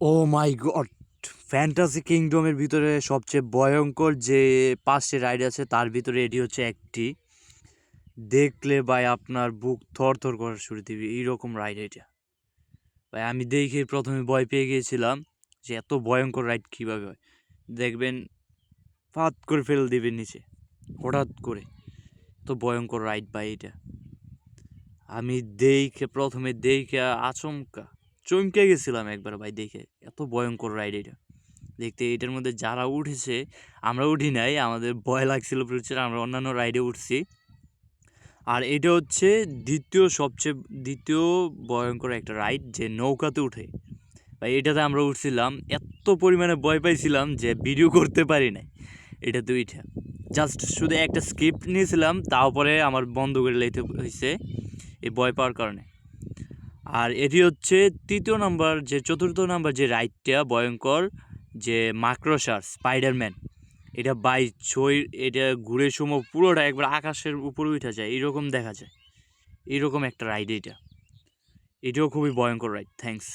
ও মাই god! Fantasy কিংডমের ভিতরে সবচেয়ে ভয়ঙ্কর যে ৫টি রাইড আছে তার ভিতরে এটি হচ্ছে একটি। দেখলে ভাই আপনার বুক থরথর করা শুরু দিবে, এইরকম রাইড এটা। ভাই আমি দেখে প্রথমে ভয় পেয়ে গিয়েছিলাম যে এত ভয়ঙ্কর রাইড কীভাবে হয়। দেখবেন ফাত করে ফেলে দিবে নিচে হঠাৎ করে। এত ভয়ঙ্কর রাইড ভাই এটা। আমি প্রথমে দেখে আচমকা চমকে গেছিলাম একবার ভাই দেখে, এত ভয়ঙ্কর রাইড এটা। দেখতে এটার মধ্যে যারা উঠেছে, আমরা উঠি নাই, আমাদের ভয় লাগছিল প্রচুর, আমরা অন্যান্য রাইডে উঠছি। আর এটা হচ্ছে দ্বিতীয় ভয়ঙ্কর একটা রাইড, যে নৌকাতে উঠে ভাই। এটাতে আমরা উঠছিলাম, এত পরিমাণে ভয় পাইছিলাম যে ভিডিও করতে পারি নাই এটাতে উঠে। জাস্ট শুধু একটা স্ক্রিপ্ট নিয়েছিলাম, তারপরে আমার বন্ধ করে লাইতে হয়েছে এই ভয় পাওয়ার কারণে। আর এটি হচ্ছে চতুর্থ নাম্বার যে রাইডটা ভয়ঙ্কর, যে মাকড়সার স্পাইডারম্যান। এটা এটা ঘুরে সময় পুরোটা একবার আকাশের উপরে উঠে যায়, এরকম দেখা যায়। এরকম একটা রাইড এটাও খুবই ভয়ঙ্কর রাইড। থ্যাংকস।